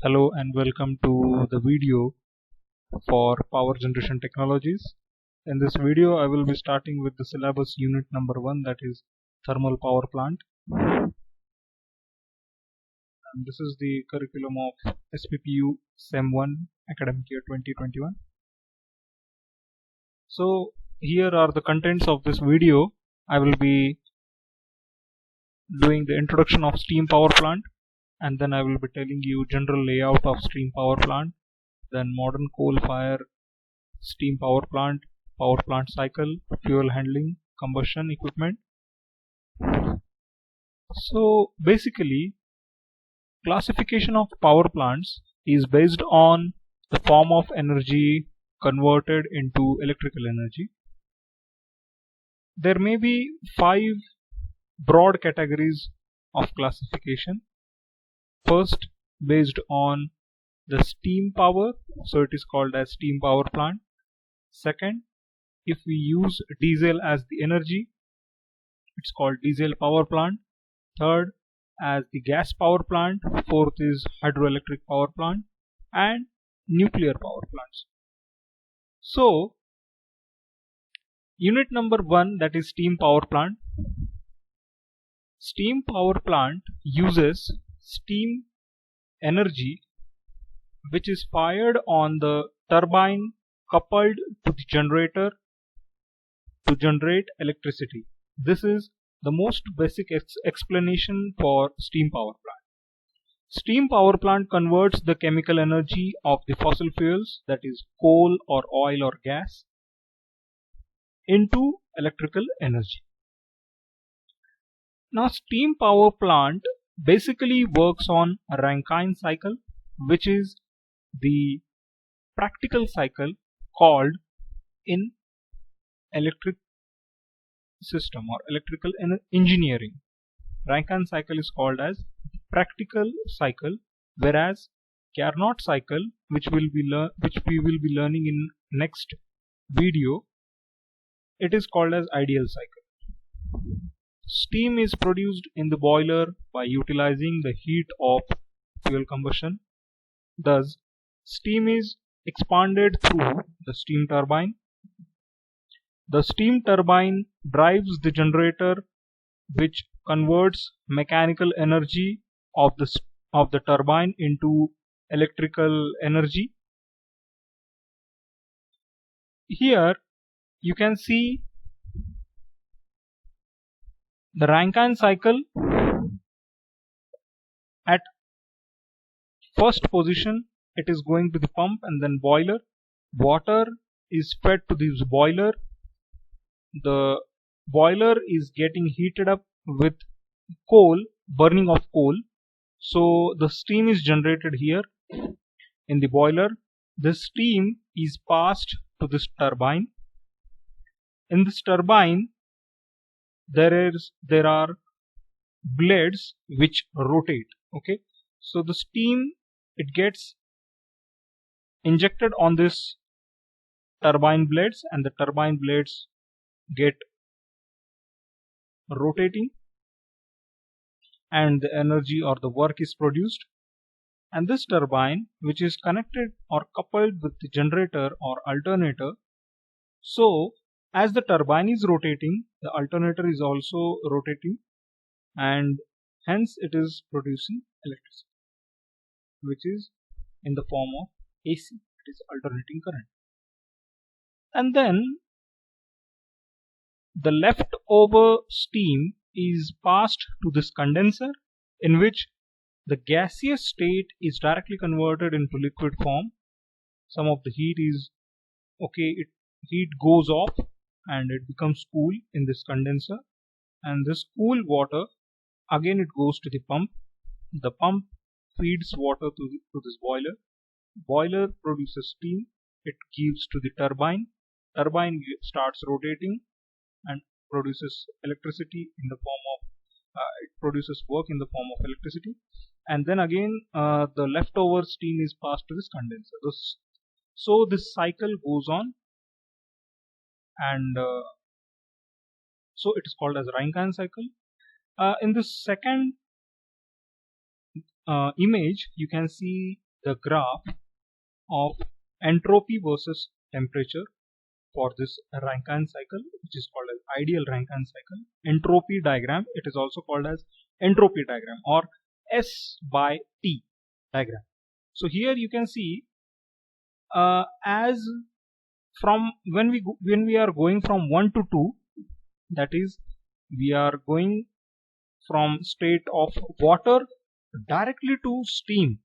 Hello and welcome to the video for power generation technologies. In this video I will be starting with the syllabus unit number 1, that is thermal power plant, and this is the curriculum of SPPU SEM 1 academic year 2021. So here are the contents of this video. I will be doing the introduction of steam power plant, and then I will be telling you general layout of steam power plant, then modern coal fire steam power plant cycle, fuel handling, combustion equipment. So basically, classification of power plants is based on the form of energy converted into electrical energy. There may be 5 broad categories of classification. First, based on the steam power, so it is called as steam power plant. Second, if we use diesel as the energy, it's called diesel power plant. Third, as the gas power plant. Fourth is hydroelectric power plant and nuclear power plants. So unit number 1, that is steam power plant. Steam power plant uses steam energy which is fired on the turbine coupled to the generator to generate electricity. This is the most basic explanation for steam power plant. Steam power plant converts the chemical energy of the fossil fuels, that is coal or oil or gas, into electrical energy. Now steam power plant basically works on a Rankine cycle, which is the practical cycle called in electric system or electrical engineering. Rankine cycle is called as practical cycle, whereas Carnot cycle, which we will be learning in next video, it is called as ideal cycle. Steam is produced in the boiler by utilizing the heat of fuel combustion. Thus, steam is expanded through the steam turbine. The steam turbine drives the generator, which converts mechanical energy of the turbine into electrical energy. Here you can see the Rankine cycle. At first position it is going to the pump and then boiler. Water is fed to this boiler. The boiler is getting heated up with coal, burning of coal. So the steam is generated here in the boiler. The steam is passed to this turbine. In this turbine there are blades which rotate. Okay, so the steam, it gets injected on this turbine blades and the turbine blades get rotating and the energy or the work is produced. And this turbine, which is connected or coupled with the generator or alternator, so as the turbine is rotating, the alternator is also rotating, and hence it is producing electricity, which is in the form of AC, it is alternating current. And then the leftover steam is passed to this condenser, in which the gaseous state is directly converted into liquid form. Some of the heat goes off and it becomes cool in this condenser, and this cool water again it goes to the pump. The pump feeds water to this boiler. Boiler produces steam, it gives to the turbine. Turbine starts rotating and produces electricity in the form of it produces work in the form of electricity, and then again the leftover steam is passed to this condenser. So this cycle goes on, and so it is called as Rankine cycle. In the second image you can see the graph of entropy versus temperature for this Rankine cycle, which is called as ideal Rankine cycle. Entropy diagram, it is also called as entropy diagram or S by T diagram. So here you can see as from when we are going from 1 to 2, that is we are going from state of water directly to steam.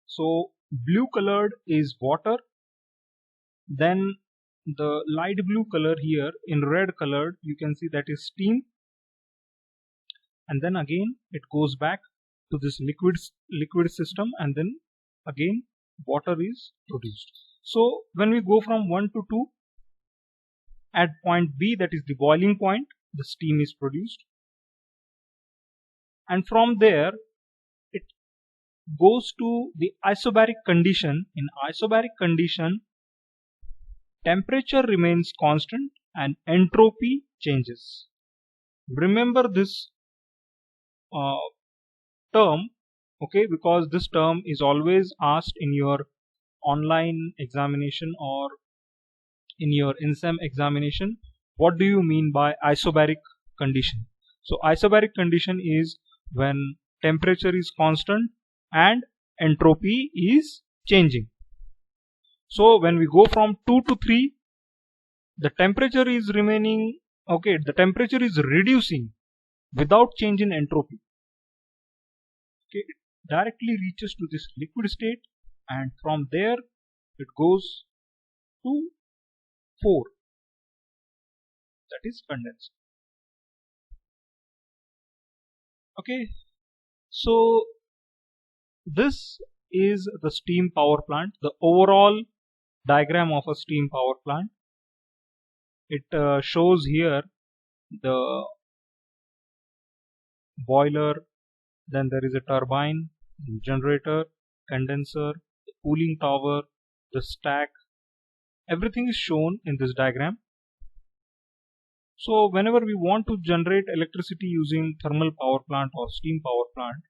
So blue colored is water, then the light blue color here in red colored you can see that is steam, and then again it goes back to this liquid system, and then again water is produced. So when we go from 1 to 2, at point B, that is the boiling point, the steam is produced, and from there it goes to the isobaric condition. In isobaric condition, temperature remains constant and entropy changes. Remember this term, okay, because this term is always asked in your online examination or in your INSEM examination. What do you mean by isobaric condition? So isobaric condition is when temperature is constant and entropy is changing. So when we go from 2 to 3, the temperature is remaining, okay, the temperature is reducing without change in entropy. Okay, it directly reaches to this liquid state, and from there it goes to 4, that is condensed. Okay, so this is the steam power plant, the overall diagram of a steam power plant. It shows here the boiler, then there is a turbine, generator, condenser, cooling tower, the stack. Everything is shown in this diagram. So whenever we want to generate electricity using thermal power plant or steam power plant,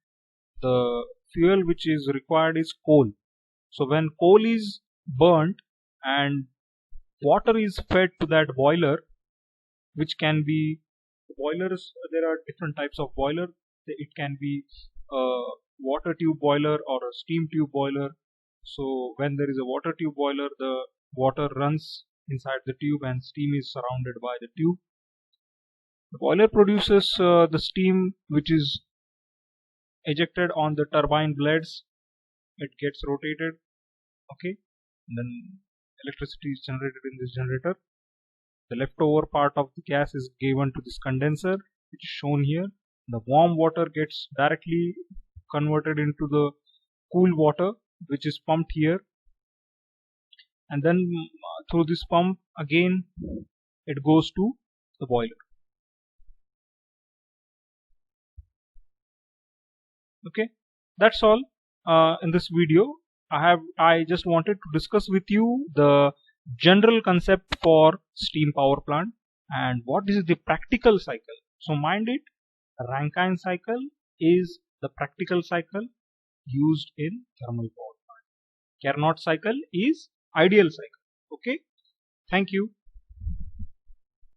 the fuel which is required is coal. So when coal is burnt and water is fed to that boiler, which can be boilers, there are different types of boiler. It can be a water tube boiler or a steam tube boiler. So when there is a water tube boiler, the water runs inside the tube and steam is surrounded by the tube. The boiler produces the steam which is ejected on the turbine blades. It gets rotated, okay, and then electricity is generated in this generator. The leftover part of the gas is given to this condenser, which is shown here. The warm water gets directly converted into the cool water, which is pumped here, and then through this pump again it goes to the boiler. Okay, that's all in this video. I just wanted to discuss with you the general concept for steam power plant and what is the practical cycle. So mind it, Rankine cycle is the practical cycle used in thermal power plant. Carnot cycle is ideal cycle. Okay, thank you.